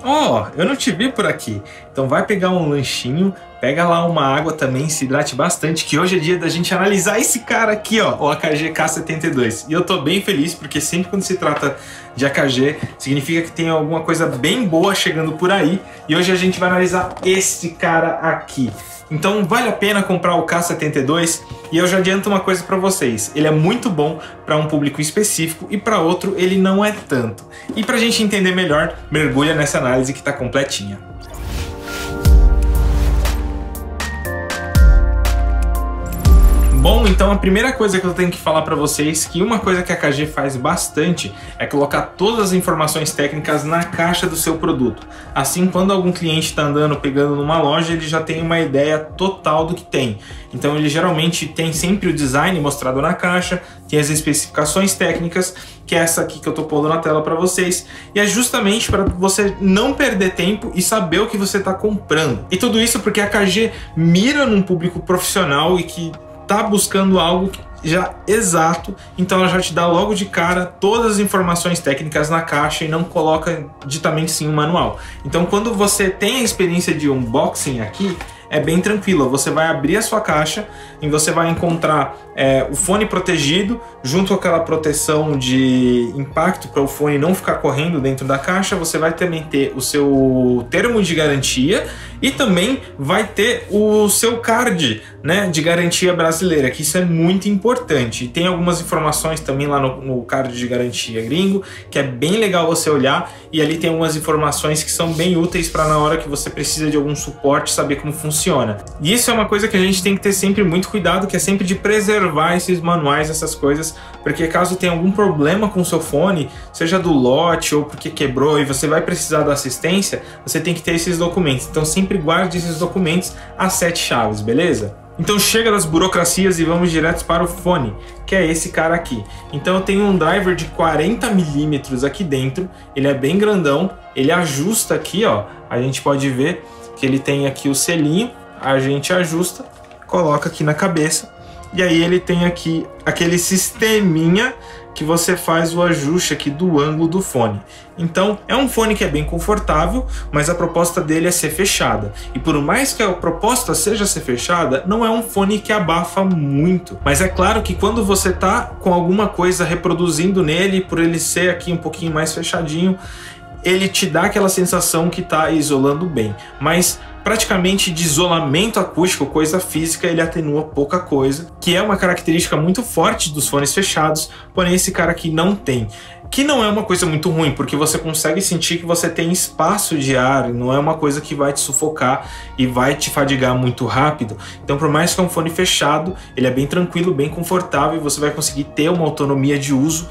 Ó, eu não te vi por aqui. Então vai pegar um lanchinho, pega lá uma água também, se hidrate bastante, que hoje é dia da gente analisar esse cara aqui, ó, o AKG K72. E eu tô bem feliz porque sempre quando se trata de AKG, significa que tem alguma coisa bem boa chegando por aí. E hoje a gente vai analisar esse cara aqui. Então vale a pena comprar o K72 e eu já adianto uma coisa para vocês, ele é muito bom para um público específico e para outro ele não é tanto. E para a gente entender melhor, mergulha nessa análise que está completinha. Bom, então a primeira coisa que eu tenho que falar para vocês, que uma coisa que a AKG faz bastante é colocar todas as informações técnicas na caixa do seu produto. Assim, quando algum cliente está andando, pegando numa loja, ele já tem uma ideia total do que tem. Então ele geralmente tem sempre o design mostrado na caixa, tem as especificações técnicas, que é essa aqui que eu estou pondo na tela para vocês, e é justamente para você não perder tempo e saber o que você está comprando. E tudo isso porque a AKG mira num público profissional e que tá buscando algo já exato, então ela já te dá logo de cara todas as informações técnicas na caixa e não coloca ditamente sim o manual. Então quando você tem a experiência de unboxing aqui, é bem tranquilo, você vai abrir a sua caixa e você vai encontrar o fone protegido, junto com aquela proteção de impacto para o fone não ficar correndo dentro da caixa. Você vai também ter o seu termo de garantia e também vai ter o seu card, né, de garantia brasileira, que isso é muito importante. E tem algumas informações também lá no card de garantia gringo, que é bem legal você olhar, e ali tem algumas informações que são bem úteis para na hora que você precisa de algum suporte saber como funciona. E isso é uma coisa que a gente tem que ter sempre muito cuidado, que é sempre de preservar esses manuais, essas coisas, porque caso tenha algum problema com o seu fone, seja do lote ou porque quebrou e você vai precisar da assistência, você tem que ter esses documentos. Então sempre guarde esses documentos às 7 chaves, beleza? Então chega das burocracias e vamos direto para o fone, que é esse cara aqui. Então eu tenho um driver de 40 milímetros aqui dentro, ele é bem grandão, ele ajusta aqui, ó, a gente pode ver que ele tem aqui o selinho, a gente ajusta, coloca aqui na cabeça, e aí ele tem aqui aquele sisteminha que você faz o ajuste aqui do ângulo do fone. Então é um fone que é bem confortável, mas a proposta dele é ser fechada. E por mais que a proposta seja ser fechada, não é um fone que abafa muito. Mas é claro que quando você tá com alguma coisa reproduzindo nele, por ele ser aqui um pouquinho mais fechadinho, ele te dá aquela sensação que tá isolando bem. Mas praticamente de isolamento acústico, coisa física, ele atenua pouca coisa, que é uma característica muito forte dos fones fechados, porém esse cara aqui não tem. Que não é uma coisa muito ruim, porque você consegue sentir que você tem espaço de ar, não é uma coisa que vai te sufocar e vai te fadigar muito rápido. Então, por mais que é um fone fechado, ele é bem tranquilo, bem confortável, e você vai conseguir ter uma autonomia de uso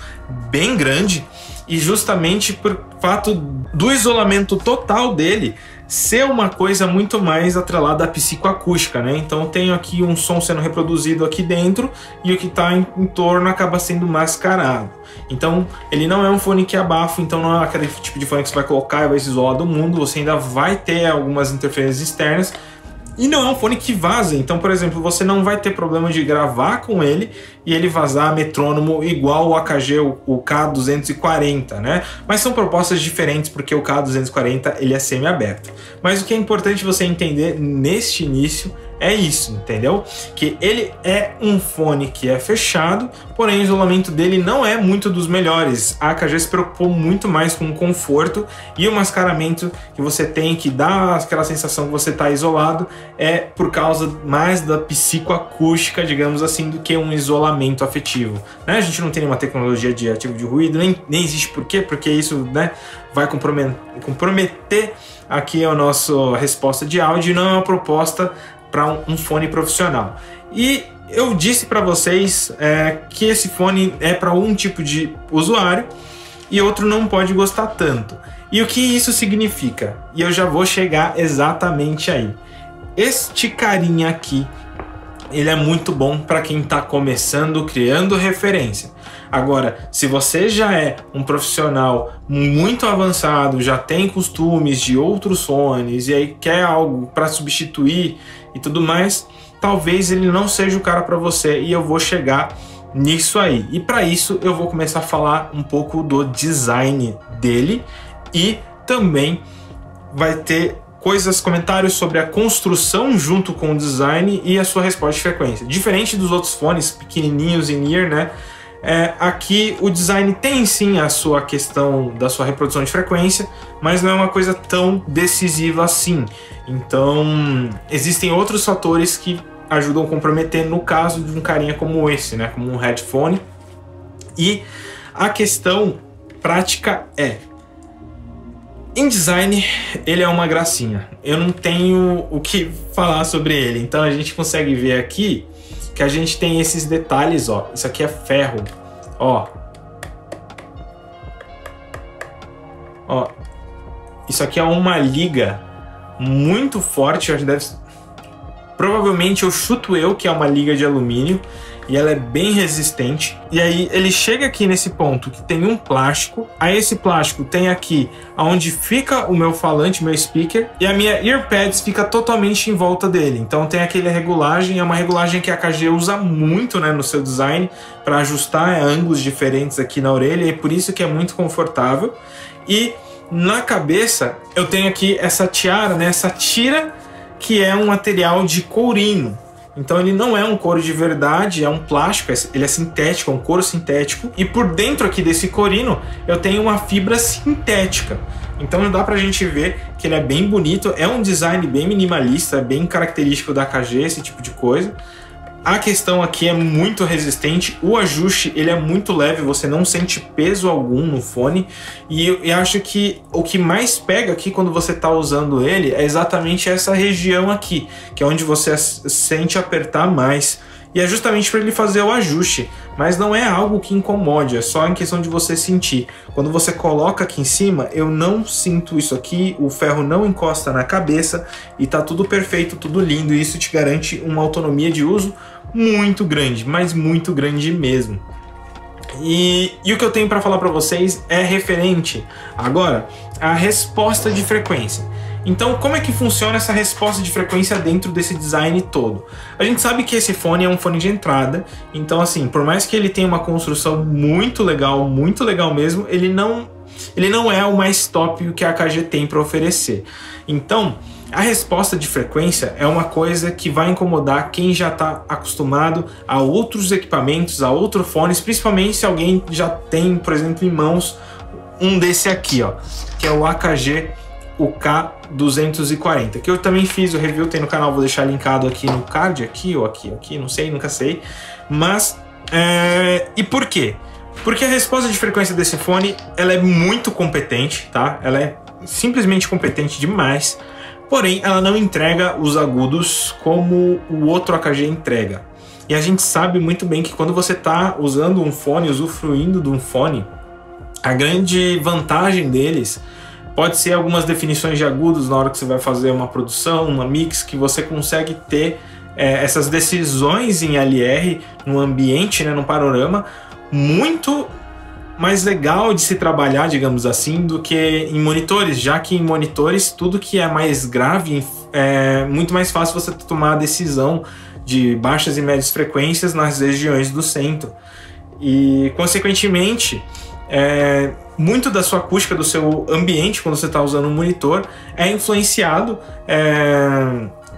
bem grande, e justamente por fato do isolamento total dele ser uma coisa muito mais atrelada à psicoacústica, né? Então eu tenho aqui um som sendo reproduzido aqui dentro e o que está em torno acaba sendo mascarado. Então ele não é um fone que abafa, então não é aquele tipo de fone que você vai colocar e vai se isolar do mundo, você ainda vai ter algumas interferências externas. E não é um fone que vaza, então, por exemplo, você não vai ter problema de gravar com ele e ele vazar metrônomo igual o AKG, o K240, né? Mas são propostas diferentes porque o K240 ele é semi-aberto. Mas o que é importante você entender neste início é isso, entendeu? Que ele é um fone que é fechado, porém o isolamento dele não é muito dos melhores. A AKG se preocupou muito mais com o conforto e o mascaramento que você tem, que dá aquela sensação que você está isolado, é por causa mais da psicoacústica, digamos assim, do que um isolamento afetivo, né? A gente não tem nenhuma tecnologia de ativo de ruído, nem existe por quê? Porque isso, né, vai comprometer aqui a nossa resposta de áudio e não é uma proposta para um fone profissional. E eu disse para vocês que esse fone é para um tipo de usuário e outro não pode gostar tanto. E o que isso significa? E eu já vou chegar exatamente aí. Este carinha aqui, ele é muito bom para quem está começando, criando referência. Agora, se você já é um profissional muito avançado, já tem costumes de outros fones e aí quer algo para substituir e tudo mais, talvez ele não seja o cara para você, e eu vou chegar nisso aí. E para isso eu vou começar a falar um pouco do design dele e também vai ter comentários sobre a construção junto com o design e a sua resposta de frequência. Diferente dos outros fones pequenininhos in-ear, né? Aqui o design tem sim a sua questão da sua reprodução de frequência, mas não é uma coisa tão decisiva assim. Então existem outros fatores que ajudam a comprometer no caso de um carinha como esse, né? Como um headphone. E a questão prática em design, ele é uma gracinha. Eu não tenho o que falar sobre ele. Então a gente consegue ver aqui que a gente tem esses detalhes, ó. Isso aqui é ferro, ó. Ó. Isso aqui é uma liga muito forte. Provavelmente eu chuto que é uma liga de alumínio. E ela é bem resistente. E aí ele chega aqui nesse ponto que tem um plástico. Aí esse plástico tem aqui onde fica o meu falante, meu speaker. E a minha earpads fica totalmente em volta dele. Então tem aquela regulagem. É uma regulagem que a AKG usa muito, né, no seu design. Para ajustar ângulos diferentes aqui na orelha. E por isso que é muito confortável. E na cabeça eu tenho aqui essa tiara, né, essa tira, que é um material de courino. Então ele não é um couro de verdade, é um plástico, ele é sintético, é um couro sintético. E por dentro aqui desse courino eu tenho uma fibra sintética. Então dá pra gente ver que ele é bem bonito, é um design bem minimalista, bem característico da AKG, esse tipo de coisa. A questão aqui é muito resistente, o ajuste ele é muito leve, você não sente peso algum no fone. E eu acho que o que mais pega aqui quando você está usando ele é exatamente essa região aqui, que é onde você sente apertar mais. E é justamente para ele fazer o ajuste, mas não é algo que incomode, é só em questão de você sentir. Quando você coloca aqui em cima, eu não sinto isso aqui, o ferro não encosta na cabeça e tá tudo perfeito, tudo lindo, e isso te garante uma autonomia de uso muito grande, mas muito grande mesmo. E o que eu tenho para falar para vocês é referente agora à resposta de frequência. Então, como é que funciona essa resposta de frequência dentro desse design todo? A gente sabe que esse fone é um fone de entrada, então assim, por mais que ele tenha uma construção muito legal mesmo, ele não é o mais top que a AKG tem para oferecer. Então, a resposta de frequência é uma coisa que vai incomodar quem já está acostumado a outros equipamentos, a outros fones, principalmente se alguém já tem, por exemplo, em mãos um desse aqui, ó, que é o AKG UK240, que eu também fiz o review, tem no canal, vou deixar linkado aqui no card, aqui ou aqui, não sei, nunca sei. Mas, e por quê? Porque a resposta de frequência desse fone, ela é muito competente, tá? Ela é simplesmente competente demais, porém ela não entrega os agudos como o outro AKG entrega. E a gente sabe muito bem que quando você está usando um fone, usufruindo de um fone, a grande vantagem deles pode ser algumas definições de agudos na hora que você vai fazer uma produção, uma mix, que você consegue ter essas decisões em LR no ambiente, né, no panorama, muito mais legal de se trabalhar, digamos assim, do que em monitores, já que em monitores tudo que é mais grave é muito mais fácil você tomar a decisão de baixas e médias frequências nas regiões do centro. E, consequentemente, muito da sua acústica, do seu ambiente, quando você está usando um monitor, é influenciado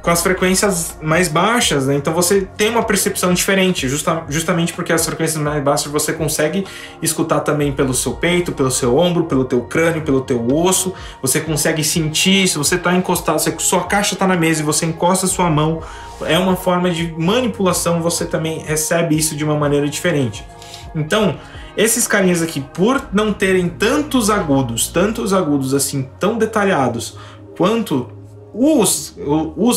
com as frequências mais baixas, né? Então você tem uma percepção diferente, justamente porque as frequências mais baixas você consegue escutar também pelo seu peito, pelo seu ombro, pelo teu crânio, pelo teu osso. Você consegue sentir, se você está encostado, se sua caixa está na mesa e você encosta a sua mão, é uma forma de manipulação, você também recebe isso de uma maneira diferente. Então, esses carinhas aqui, por não terem tantos agudos assim, tão detalhados, quanto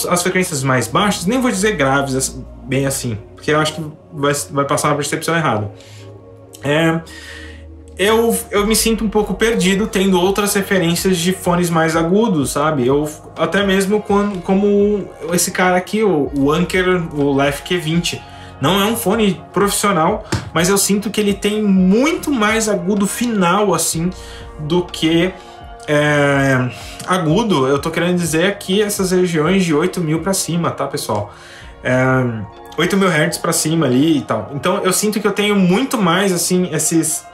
as frequências mais baixas, nem vou dizer graves bem assim, porque eu acho que vai passar uma percepção errada. Eu me sinto um pouco perdido tendo outras referências de fones mais agudos, sabe? Até mesmo como esse cara aqui, o Anker, o Life Q20. Não é um fone profissional, mas eu sinto que ele tem muito mais agudo final, assim, do que agudo. Eu tô querendo dizer aqui essas regiões de 8.000 para cima, tá, pessoal? 8.000 Hz para cima ali e tal. Então eu sinto que eu tenho muito mais, assim, esses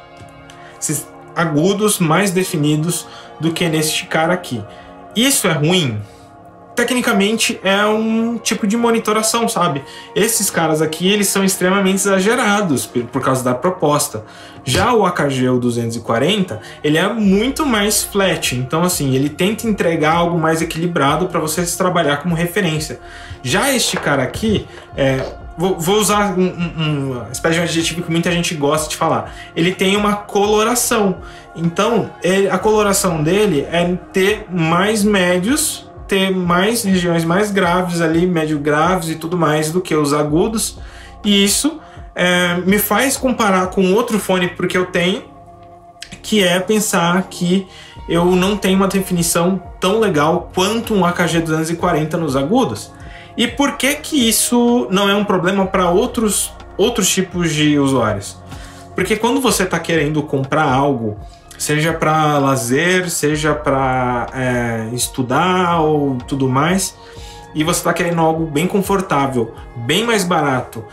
agudos mais definidos do que neste cara aqui. Isso é ruim? Tecnicamente é um tipo de monitoração, sabe? Esses caras aqui, eles são extremamente exagerados por causa da proposta. Já o AKG 240, ele é muito mais flat, então assim, ele tenta entregar algo mais equilibrado para você trabalhar como referência. Já este cara aqui, vou usar uma espécie de adjetivo que muita gente gosta de falar. Ele tem uma coloração, então a coloração dele é ter mais médios, ter mais regiões mais graves ali, médio graves e tudo mais do que os agudos, e isso me faz comparar com outro fone porque eu tenho, que é pensar que eu não tenho uma definição tão legal quanto um AKG 240 nos agudos. E por que que isso não é um problema para outros tipos de usuários? Porque quando você está querendo comprar algo, seja para lazer, seja para estudar ou tudo mais, e você está querendo algo bem confortável, bem mais barato,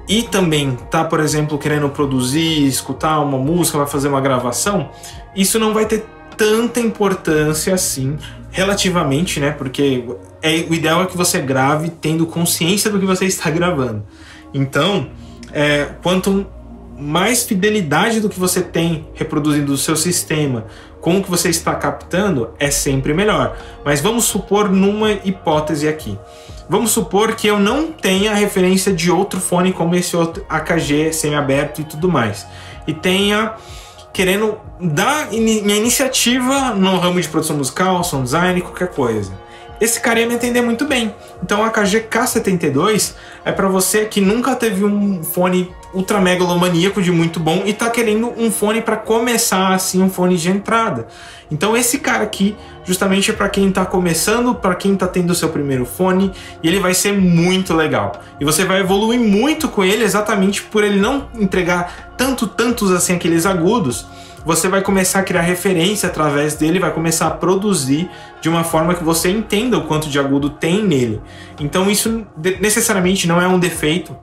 e também tá, por exemplo, querendo produzir, escutar uma música, vai fazer uma gravação, isso não vai ter tanta importância assim, relativamente, né? Porque o ideal é que você grave tendo consciência do que você está gravando. Então, quanto mais fidelidade do que você tem reproduzindo do seu sistema com o que você está captando, é sempre melhor. Mas vamos supor numa hipótese aqui. Vamos supor que eu não tenha referência de outro fone como esse outro AKG semi-aberto e tudo mais. E tenha querendo dar minha iniciativa no ramo de produção musical, sound design, qualquer coisa. Esse cara ia me entender muito bem. Então o AKG K72 é para você que nunca teve um fone ultra megalomaníaco de muito bom e tá querendo um fone para começar assim, um fone de entrada. Então esse cara aqui justamente é para quem tá começando, para quem tá tendo o seu primeiro fone, e ele vai ser muito legal. E você vai evoluir muito com ele exatamente por ele não entregar tantos assim aqueles agudos. Você vai começar a criar referência através dele, vai começar a produzir de uma forma que você entenda o quanto de agudo tem nele. Então isso necessariamente não é um defeito,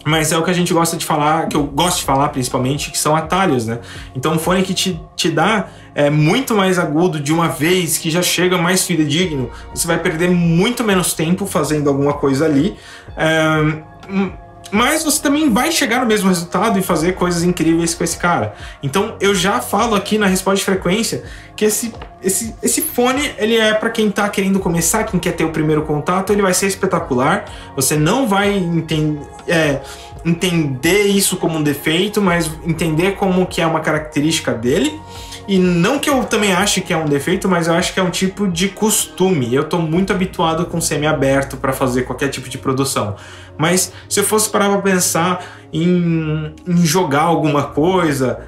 mas é o que a gente gosta de falar, que eu gosto de falar principalmente, que são atalhos, né? Então um fone que te dá muito mais agudo de uma vez, que já chega mais fidedigno, você vai perder muito menos tempo fazendo alguma coisa ali. Mas você também vai chegar no mesmo resultado e fazer coisas incríveis com esse cara. Então eu já falo aqui na resposta de frequência que esse fone, ele é para quem tá querendo começar, quem quer ter o primeiro contato, ele vai ser espetacular. Você não vai entender isso como um defeito, mas entender como que é uma característica dele. E não que eu também ache que é um defeito, mas eu acho que é um tipo de costume. Eu tô muito habituado com semi-aberto para fazer qualquer tipo de produção. Mas se eu fosse parar para pensar em jogar alguma coisa,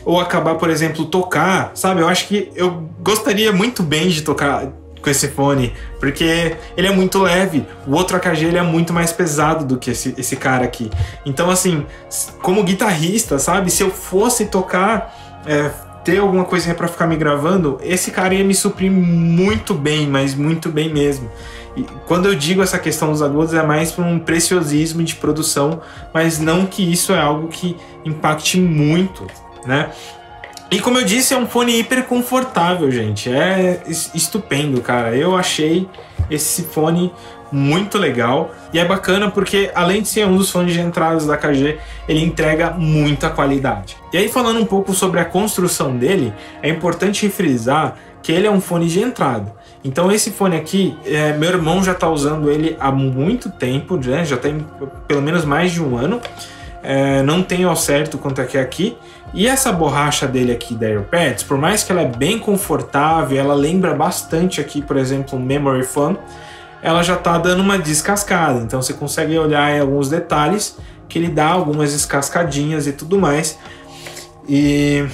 ou acabar, por exemplo, tocar, sabe? Eu acho que eu gostaria muito bem de tocar com esse fone, porque ele é muito leve. O outro AKG ele é muito mais pesado do que esse cara aqui. Então, assim, como guitarrista, sabe? Se eu fosse tocar, ter alguma coisinha para ficar me gravando, esse cara ia me suprir muito bem, mas muito bem mesmo. E quando eu digo essa questão dos agudos, é mais por um preciosismo de produção, mas não que isso é algo que impacte muito, né? E como eu disse, é um fone hiper confortável, gente. É estupendo, cara. Eu achei esse fone muito legal. E é bacana porque, além de ser um dos fones de entradas da AKG, ele entrega muita qualidade. E aí, falando um pouco sobre a construção dele, é importante frisar que ele é um fone de entrada. Então esse fone aqui, meu irmão já está usando ele há muito tempo, né? Já tem pelo menos mais de um ano. Não tenho ao certo quanto é que é aqui. E essa borracha dele aqui da AirPads, por mais que ela é bem confortável, ela lembra bastante aqui, por exemplo, um Memory Foam, ela já tá dando uma descascada. Então você consegue olhar em alguns detalhes que ele dá algumas descascadinhas e tudo mais. E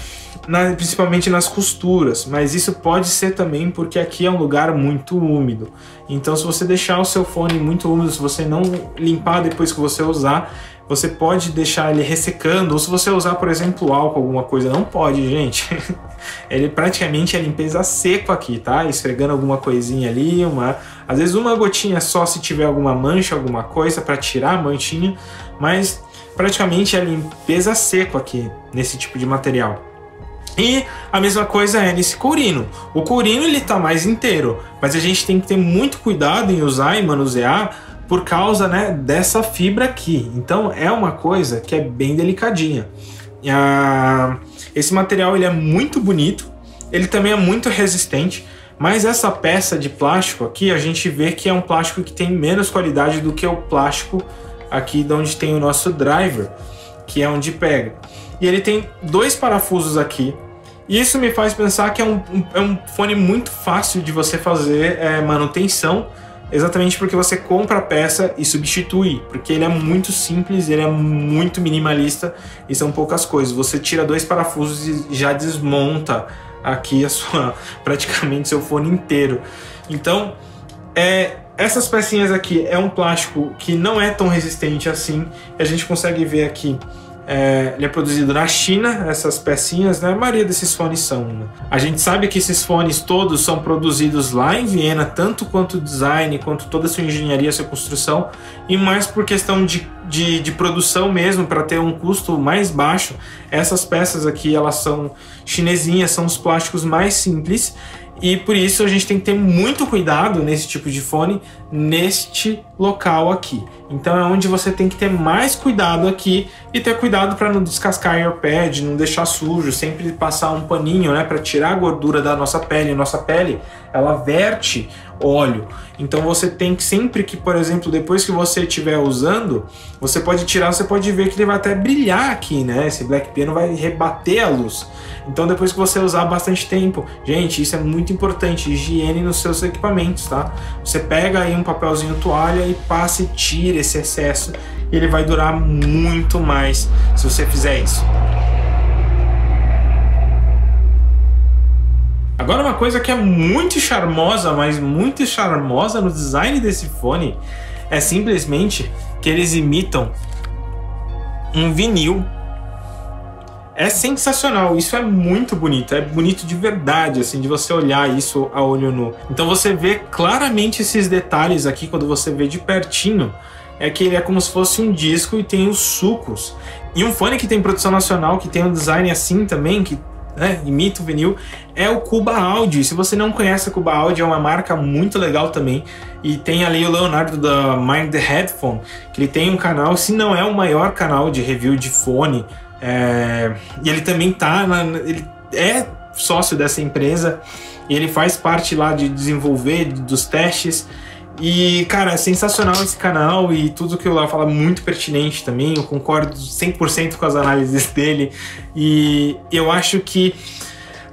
principalmente nas costuras, mas isso pode ser também porque aqui é um lugar muito úmido. Então se você deixar o seu fone muito úmido, se você não limpar depois que você usar, você pode deixar ele ressecando, ou se você usar, por exemplo, álcool, alguma coisa, não pode, gente. Ele praticamente é limpeza seco aqui, tá? Esfregando alguma coisinha ali, às vezes uma gotinha só se tiver alguma mancha, alguma coisa para tirar a manchinha, mas praticamente é limpeza seco aqui nesse tipo de material. E a mesma coisa é nesse courino. O courino ele tá mais inteiro, mas a gente tem que ter muito cuidado em usar e manusear por causa, né, dessa fibra aqui. Então é uma coisa que é bem delicadinha. Esse material ele é muito bonito, ele também é muito resistente, mas essa peça de plástico aqui a gente vê que é um plástico que tem menos qualidade do que o plástico aqui de onde tem o nosso driver, que é onde pega. E ele tem 2 parafusos aqui. E isso me faz pensar que é um fone muito fácil de você fazer manutenção, exatamente porque você compra a peça e substitui, porque ele é muito simples, ele é muito minimalista e são poucas coisas. Você tira 2 parafusos e já desmonta aqui praticamente seu fone inteiro. Então, essas pecinhas aqui é um plástico que não é tão resistente assim. A gente consegue ver aqui. Ele é produzido na China, essas pecinhas, né? A maioria desses fones são, né? A gente sabe que esses fones todos são produzidos lá em Viena, tanto quanto o design, quanto toda a sua engenharia, a sua construção, e mais por questão de produção mesmo, para ter um custo mais baixo. Essas peças aqui, elas são chinesinhas, são os plásticos mais simples, e por isso a gente tem que ter muito cuidado nesse tipo de fone, neste local aqui. Então é onde você tem que ter mais cuidado aqui e ter cuidado para não descascar o AirPad, não deixar sujo, sempre passar um paninho, né, para tirar a gordura da nossa pele. Nossa pele, ela verte óleo. Então você tem que sempre que, por exemplo, depois que você estiver usando, você pode tirar, você pode ver que ele vai até brilhar aqui, né? Esse Black Piano vai rebater a luz. Então depois que você usar bastante tempo, gente, isso é muito importante, higiene nos seus equipamentos, tá? Você pega aí um papelzinho toalha e passa e tira esse excesso, e ele vai durar muito mais se você fizer isso. Agora uma coisa que é muito charmosa, mas muito charmosa no design desse fone, é simplesmente que eles imitam um vinil. É sensacional, isso é muito bonito, é bonito de verdade, assim, de você olhar isso a olho nu. Então você vê claramente esses detalhes aqui quando você vê de pertinho, é que ele é como se fosse um disco e tem os sucos. E um fone que tem produção nacional, que tem um design assim também, que imita o vinil, é o Cuba Audio. E se você não conhece a Cuba Audio, é uma marca muito legal também. E tem ali o Leonardo da Mind the Headphone, que ele tem um canal, se não é o maior canal de review de fone, e ele também ele é sócio dessa empresa e ele faz parte lá de desenvolver, dos testes. E, cara, é sensacional esse canal e tudo que o Léo fala é muito pertinente também. Eu concordo 100% com as análises dele. E eu acho que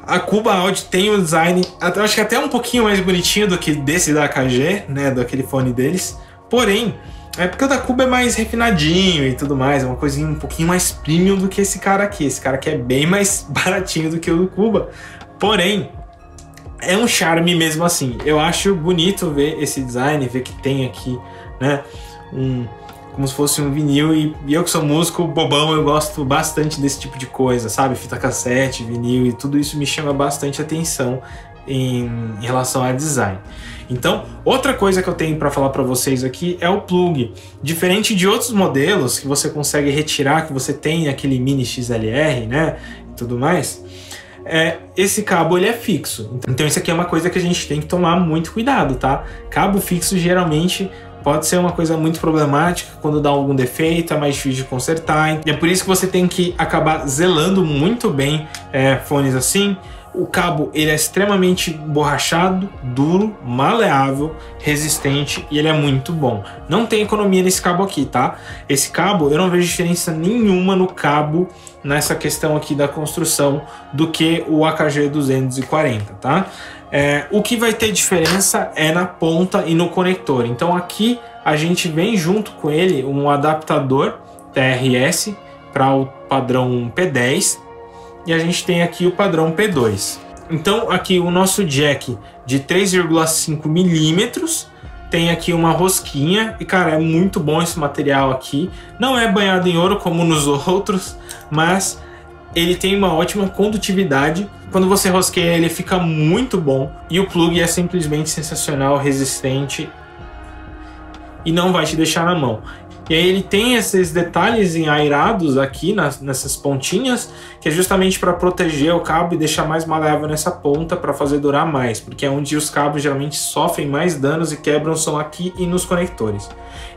a Cuba Audio tem um design, acho que até um pouquinho mais bonitinho do que desse da AKG, né, daquele fone deles. Porém, é porque o da Cuba é mais refinadinho e tudo mais, é uma coisinha um pouquinho mais premium do que esse cara aqui. Esse cara aqui é bem mais baratinho do que o do Cuba. Porém, é um charme mesmo assim. Eu acho bonito ver esse design, ver que tem aqui, né, como se fosse um vinil. E eu que sou músico bobão, eu gosto bastante desse tipo de coisa, sabe? Fita cassete, vinil e tudo isso me chama bastante atenção em relação a design. Então, outra coisa que eu tenho para falar para vocês aqui é o plug. Diferente de outros modelos que você consegue retirar, que você tem aquele mini XLR, né, e tudo mais, esse cabo ele é fixo. Então isso aqui é uma coisa que a gente tem que tomar muito cuidado, tá? Cabo fixo geralmente pode ser uma coisa muito problemática quando dá algum defeito, é mais difícil de consertar. E é por isso que você tem que acabar zelando muito bem fones assim. O cabo ele é extremamente borrachado, duro, maleável, resistente e ele é muito bom. Não tem economia nesse cabo aqui, tá? Esse cabo eu não vejo diferença nenhuma no cabo nessa questão aqui da construção do que o AKG 240, tá? O que vai ter diferença é na ponta e no conector. Então aqui a gente vem junto com ele um adaptador TRS para o padrão P10 e a gente tem aqui o padrão P2. Então aqui o nosso jack de 3,5 milímetros tem aqui uma rosquinha e, cara, é muito bom esse material aqui. Não é banhado em ouro como nos outros, mas ele tem uma ótima condutividade. Quando você rosqueia ele fica muito bom e o plug é simplesmente sensacional, resistente e não vai te deixar na mão. E aí ele tem esses detalhes enrairados aqui nessas pontinhas, que é justamente para proteger o cabo e deixar mais maleável nessa ponta para fazer durar mais, porque é onde os cabos geralmente sofrem mais danos e quebram, são aqui e nos conectores.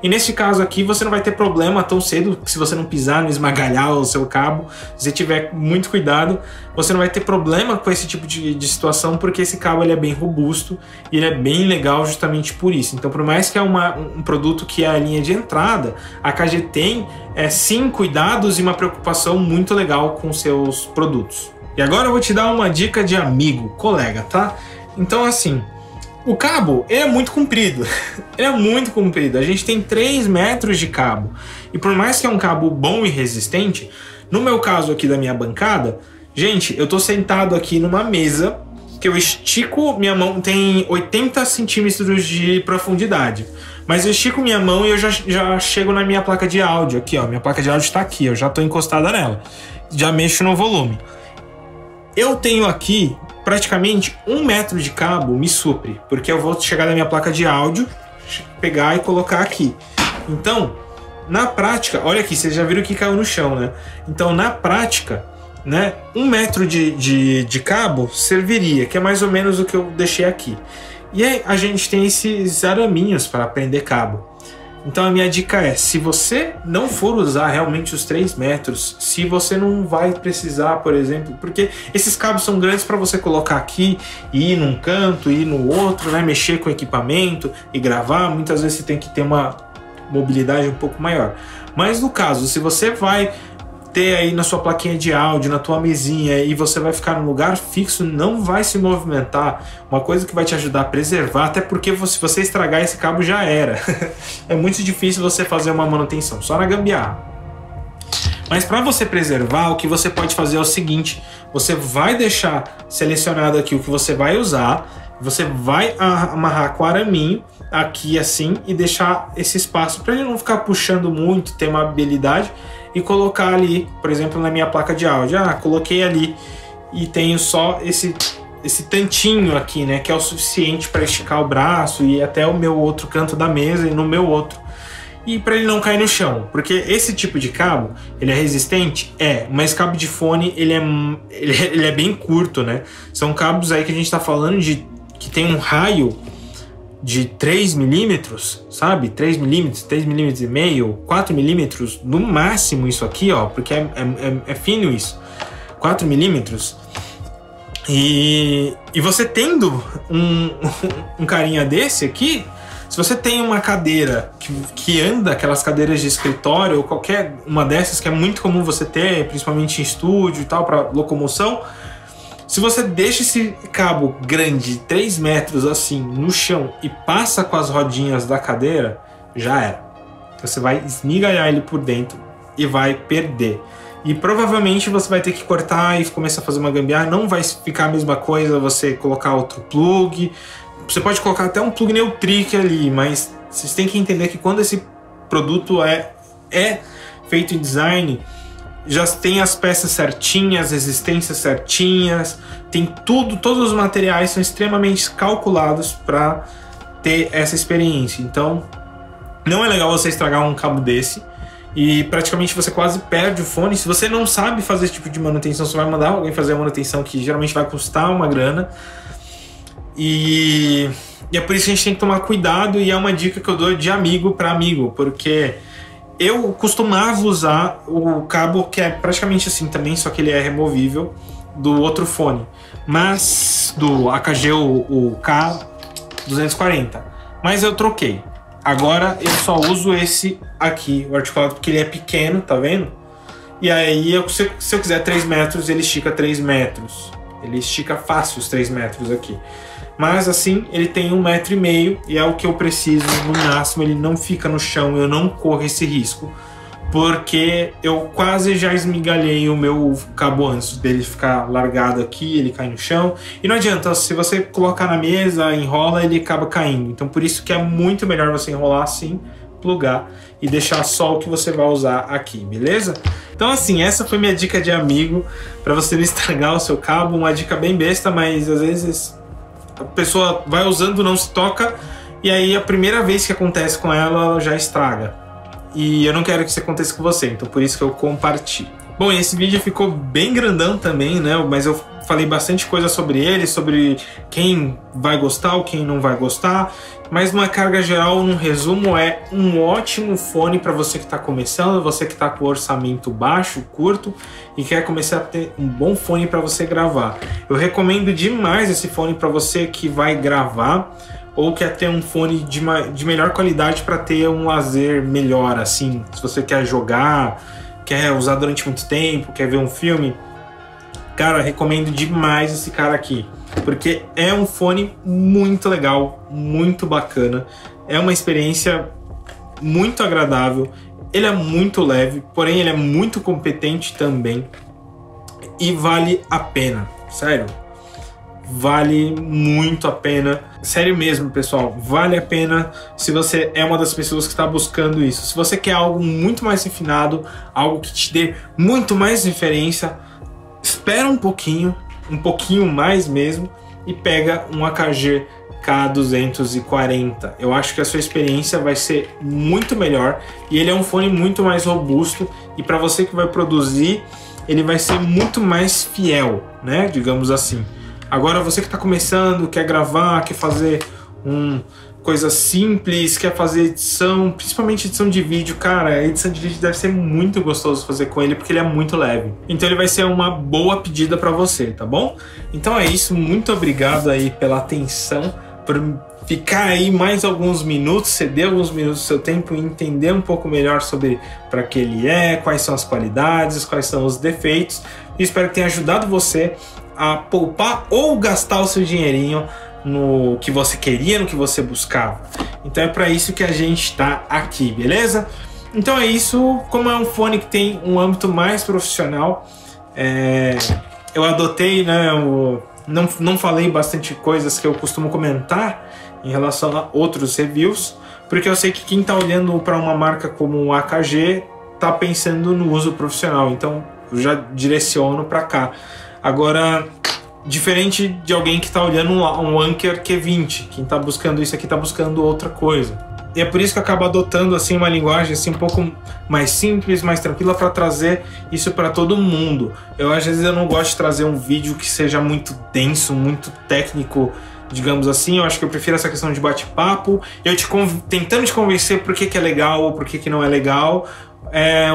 E neste caso aqui você não vai ter problema tão cedo, se você não pisar, não esmagalhar o seu cabo, se você tiver muito cuidado, você não vai ter problema com esse tipo de situação, porque esse cabo ele é bem robusto e ele é bem legal justamente por isso. Então, por mais que é um produto que é a linha de entrada, a KG tem sim cuidados e uma preocupação muito legal com seus produtos. E agora eu vou te dar uma dica de amigo, colega, tá? Então assim, o cabo é muito comprido, ele é muito comprido, a gente tem 3 metros de cabo. E por mais que é um cabo bom e resistente, no meu caso aqui da minha bancada, gente, eu tô sentado aqui numa mesa que eu estico minha mão, tem 80 centímetros de profundidade. Mas eu estico minha mão e eu já chego na minha placa de áudio. Aqui, ó, minha placa de áudio está aqui, eu já estou encostada nela. Já mexo no volume. Eu tenho aqui praticamente 1 metro de cabo me supre, porque eu vou chegar na minha placa de áudio, pegar e colocar aqui. Então, na prática, olha aqui, vocês já viram que caiu no chão, né? Então, na prática, né, 1 metro de cabo serviria, que é mais ou menos o que eu deixei aqui. E aí a gente tem esses araminhos para prender cabo. Então a minha dica é, se você não for usar realmente os 3 metros, se você não vai precisar, por exemplo, porque esses cabos são grandes para você colocar aqui, e ir num canto, ir no outro, né, mexer com o equipamento e gravar, muitas vezes você tem que ter uma mobilidade um pouco maior. Mas no caso, se você vai ter aí na sua plaquinha de áudio, na tua mesinha, e você vai ficar num lugar fixo, não vai se movimentar, uma coisa que vai te ajudar a preservar, até porque se você estragar esse cabo já era. É muito difícil você fazer uma manutenção, só na gambiarra. Mas para você preservar, o que você pode fazer é o seguinte, você vai deixar selecionado aqui o que você vai usar, você vai amarrar com araminho aqui assim e deixar esse espaço para ele não ficar puxando muito, ter uma habilidade, e colocar ali, por exemplo, na minha placa de áudio. Coloquei ali e tenho só esse tantinho aqui, né, que é o suficiente para esticar o braço e até o meu outro canto da mesa e no meu outro. E para ele não cair no chão, porque esse tipo de cabo, ele é resistente? Mas cabo de fone, ele é bem curto, né? São cabos aí que a gente tá falando que tem um raio de 3 milímetros, sabe? 3 milímetros, 3 milímetros e meio, 4 milímetros, no máximo isso aqui, ó, porque é fino isso, 4 milímetros. E você tendo um carinha desse aqui, se você tem uma cadeira que anda, aquelas cadeiras de escritório, ou qualquer uma dessas que é muito comum você ter, principalmente em estúdio e tal, para locomoção, se você deixa esse cabo grande, 3 metros assim, no chão e passa com as rodinhas da cadeira, já era. Você vai esmigalhar ele por dentro e vai perder. E provavelmente você vai ter que cortar e começar a fazer uma gambiarra. Não vai ficar a mesma coisa você colocar outro plug. Você pode colocar até um plug Neutrik ali, mas vocês têm que entender que quando esse produto é feito em design, já tem as peças certinhas, resistências certinhas, tem tudo, todos os materiais são extremamente calculados para ter essa experiência. Então, não é legal você estragar um cabo desse e praticamente você quase perde o fone. Se você não sabe fazer esse tipo de manutenção, você vai mandar alguém fazer a manutenção, que geralmente vai custar uma grana. E é por isso que a gente tem que tomar cuidado, e é uma dica que eu dou de amigo para amigo, porque eu costumava usar o cabo que é praticamente assim também, só que ele é removível, do outro fone, mas do AKG, o K240, mas eu troquei. Agora eu só uso esse aqui, o articulado, porque ele é pequeno, tá vendo? E aí, se eu quiser 3 metros, ele estica 3 metros. Ele estica fácil os 3 metros aqui. Mas assim, ele tem 1,5 metro e é o que eu preciso no máximo. Ele não fica no chão, eu não corro esse risco, porque eu quase já esmigalhei o meu cabo antes dele ficar largado aqui, ele cai no chão. E não adianta, se você colocar na mesa, enrola, ele acaba caindo. Então por isso que é muito melhor você enrolar assim, plugar e deixar só o que você vai usar aqui, beleza? Então assim, essa foi minha dica de amigo, para você não estragar o seu cabo. Uma dica bem besta, mas às vezes a pessoa vai usando, não se toca, e aí a primeira vez que acontece com ela, ela já estraga. e eu não quero que isso aconteça com você, então por isso que eu compartilho. Bom, esse vídeo ficou bem grandão também, né? Mas eu falei bastante coisa sobre ele, sobre quem vai gostar, quem não vai gostar. Mas numa carga geral, num resumo, é um ótimo fone para você que está começando, você que está com orçamento baixo, curto e quer começar a ter um bom fone para você gravar. Eu recomendo demais esse fone para você que vai gravar ou quer ter um fone de melhor qualidade para ter um lazer melhor, assim, se você quer jogar, quer usar durante muito tempo, quer ver um filme, cara, recomendo demais esse cara aqui, porque é um fone muito legal, muito bacana, é uma experiência muito agradável, ele é muito leve, porém ele é muito competente também e vale a pena, sério. Vale muito a pena, sério mesmo, pessoal, vale a pena se você é uma das pessoas que está buscando isso. Se você quer algo muito mais refinado, algo que te dê muito mais diferença, espera um pouquinho mais mesmo, e pega um AKG K240. Eu acho que a sua experiência vai ser muito melhor, e ele é um fone muito mais robusto, e para você que vai produzir, ele vai ser muito mais fiel, né, digamos assim. Agora você que está começando, quer gravar, quer fazer coisa simples, quer fazer edição, principalmente edição de vídeo, cara, a edição de vídeo deve ser muito gostoso fazer com ele, porque ele é muito leve. Então ele vai ser uma boa pedida para você, tá bom? Então é isso, muito obrigado aí pela atenção, por ficar aí mais alguns minutos, ceder alguns minutos do seu tempo e entender um pouco melhor sobre para que ele é, quais são as qualidades, quais são os defeitos. E espero que tenha ajudado você a poupar ou gastar o seu dinheirinho no que você queria, no que você buscava. Então é para isso que a gente está aqui, beleza? Então é isso, como é um fone que tem um âmbito mais profissional, eu adotei, né, não falei bastante coisas que eu costumo comentar em relação a outros reviews, porque eu sei que quem está olhando para uma marca como o AKG está pensando no uso profissional, então eu já direciono para cá. Agora, diferente de alguém que está olhando um Anker Q20, quem está buscando isso aqui está buscando outra coisa. E é por isso que eu acabo adotando assim uma linguagem assim um pouco mais simples, mais tranquila, para trazer isso para todo mundo. Eu às vezes eu não gosto de trazer um vídeo que seja muito denso, muito técnico, digamos assim. Eu acho que eu prefiro essa questão de bate-papo, eu tentando te convencer por que é legal ou por que não é legal,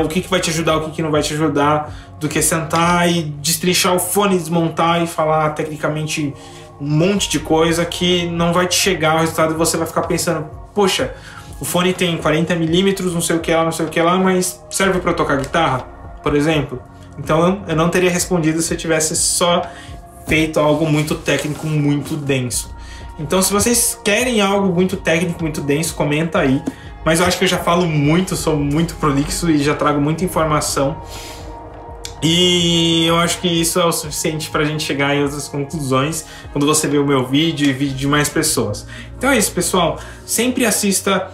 o que vai te ajudar, o que não vai te ajudar, do que sentar e destrinchar o fone, desmontar e falar tecnicamente um monte de coisa que não vai te chegar ao resultado, e você vai ficar pensando, poxa, o fone tem 40mm, não sei o que lá, mas serve para tocar guitarra, por exemplo? Então eu não teria respondido se eu tivesse só feito algo muito técnico, muito denso. Então se vocês querem algo muito técnico, muito denso, comenta aí. Mas eu acho que eu já falo muito, sou muito prolixo e já trago muita informação. E eu acho que isso é o suficiente para a gente chegar em outras conclusões quando você vê o meu vídeo e vídeo de mais pessoas. Então é isso, pessoal. Sempre assista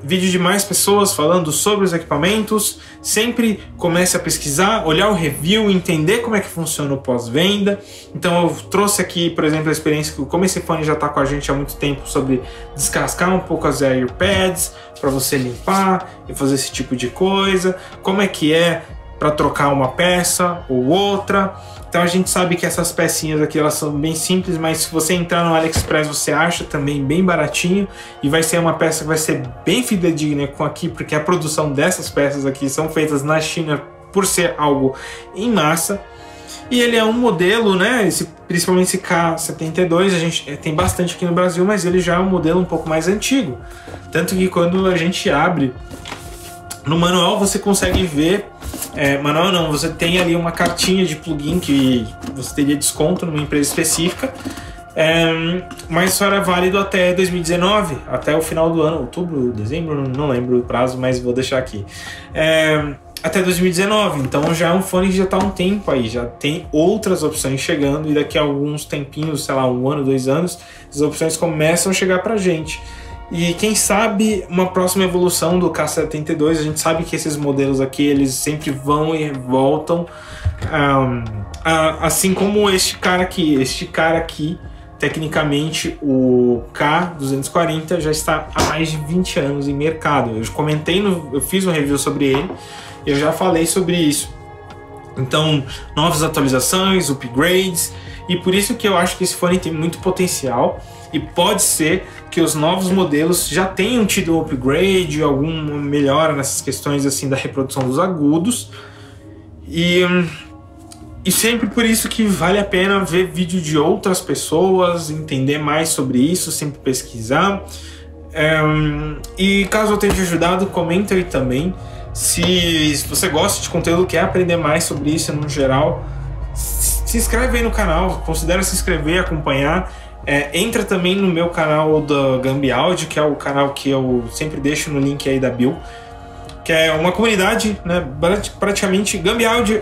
vídeo de mais pessoas falando sobre os equipamentos. Sempre comece a pesquisar, olhar o review, entender como é que funciona o pós-venda. Então eu trouxe aqui, por exemplo, a experiência que como esse fone já está com a gente há muito tempo, sobre descascar um pouco as AirPads para você limpar e fazer esse tipo de coisa. Como é que é para trocar uma peça ou outra. Então a gente sabe que essas pecinhas aqui elas são bem simples, mas se você entrar no AliExpress você acha também bem baratinho, e vai ser uma peça que vai ser bem fidedigna com aqui, porque a produção dessas peças aqui são feitas na China por ser algo em massa. E ele é um modelo, né, principalmente esse K72, a gente tem bastante aqui no Brasil, mas ele já é um modelo um pouco mais antigo. Tanto que quando a gente abre no manual você consegue ver, manual não, você tem ali uma cartinha de plugin que você teria desconto numa empresa específica, mas só era válido até 2019, até o final do ano, outubro, dezembro, não lembro o prazo, mas vou deixar aqui. Até 2019, então já é um fone que já está há um tempo aí, já tem outras opções chegando, e daqui a alguns tempinhos, sei lá, 1 ano, 2 anos, as opções começam a chegar pra gente. E quem sabe uma próxima evolução do K72, a gente sabe que esses modelos aqui, eles sempre vão e voltam, assim como este cara aqui, tecnicamente o K240 já está há mais de 20 anos em mercado. Eu fiz um review sobre ele e eu já falei sobre isso. Então, novas atualizações, upgrades, e por isso que eu acho que esse fone tem muito potencial, e pode ser que os novos modelos já tenham tido um upgrade, alguma melhora nessas questões assim da reprodução dos agudos, e sempre por isso que vale a pena ver vídeo de outras pessoas, entender mais sobre isso, sempre pesquisar. E caso eu tenha te ajudado, comenta aí também. Se você gosta de conteúdo, quer aprender mais sobre isso no geral, se inscreve aí no canal, considera se inscrever, acompanhar. Entra também no meu canal da Gambi Audio, que é o canal que eu sempre deixo no link aí da bio, que é uma comunidade, né? Praticamente Gambi Audio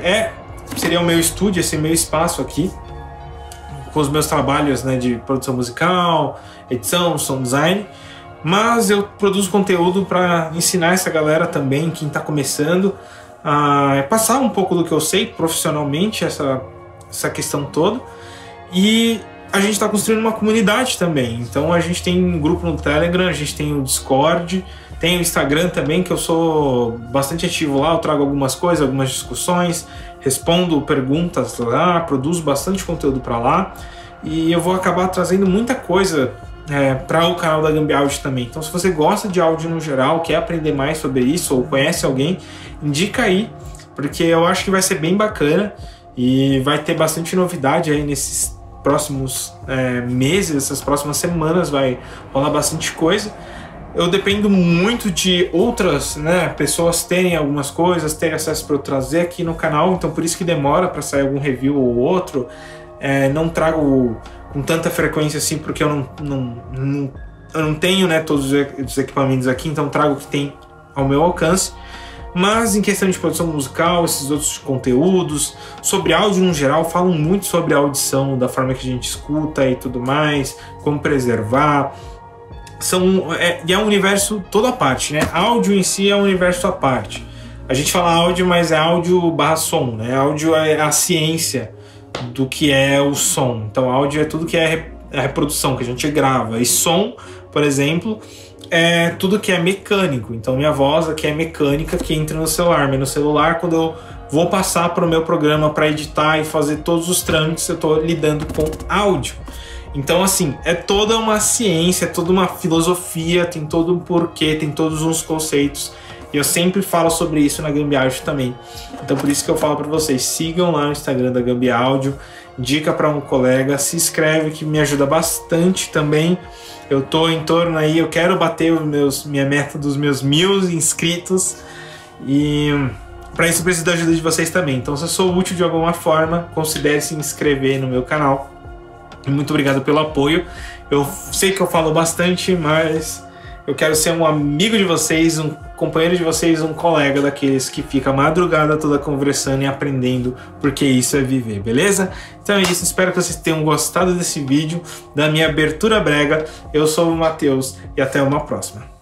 seria o meu estúdio, esse meu espaço aqui, com os meus trabalhos, né, de produção musical, edição, sound design. Mas eu produzo conteúdo para ensinar essa galera também, quem está começando, a passar um pouco do que eu sei profissionalmente, essa questão toda. E a gente está construindo uma comunidade também. Então a gente tem um grupo no Telegram, a gente tem o Discord, tem o Instagram também, que eu sou bastante ativo lá, eu trago algumas coisas, algumas discussões, respondo perguntas lá, produzo bastante conteúdo para lá. E eu vou acabar trazendo muita coisa para o canal da Gambi Audio também. Então, se você gosta de áudio no geral, quer aprender mais sobre isso ou conhece alguém, indica aí, porque eu acho que vai ser bem bacana e vai ter bastante novidade aí nesses próximos meses, essas próximas semanas, vai rolar bastante coisa. Eu dependo muito de outras, né, pessoas terem algumas coisas, terem acesso para eu trazer aqui no canal, então por isso que demora para sair algum review ou outro. Não trago com tanta frequência assim, porque eu não tenho, né, todos os equipamentos aqui, então trago o que tem ao meu alcance. Mas em questão de produção musical, esses outros conteúdos, sobre áudio no geral, falam muito sobre a audição, da forma que a gente escuta e tudo mais, como preservar. E é um universo todo à parte, né? Áudio em si é um universo à parte. A gente fala áudio, mas é áudio barra som, né? Áudio é a ciência do que é o som. Então áudio é tudo que é a reprodução que a gente grava. E som, por exemplo, é tudo que é mecânico. Então minha voz aqui é mecânica, que entra no celular. Mas no celular, quando eu vou passar para o meu programa para editar e fazer todos os trâmites, eu estou lidando com áudio. Então assim, é toda uma ciência, é toda uma filosofia, tem todo um porquê, tem todos uns conceitos. E eu sempre falo sobre isso na Gambi Audio também. Então por isso que eu falo para vocês, sigam lá no Instagram da Gambi Audio, indica para um colega, se inscreve que me ajuda bastante também. Eu tô em torno aí, eu quero bater minha meta dos meus 1000 inscritos. E para isso eu preciso da ajuda de vocês também. Então se eu sou útil de alguma forma, considere se inscrever no meu canal. E muito obrigado pelo apoio. Eu sei que eu falo bastante, mas eu quero ser um amigo de vocês, um companheiro de vocês, um colega daqueles que fica a madrugada toda conversando e aprendendo, porque isso é viver, beleza? Então é isso, espero que vocês tenham gostado desse vídeo, da minha abertura brega. Eu sou o Matheus e até uma próxima.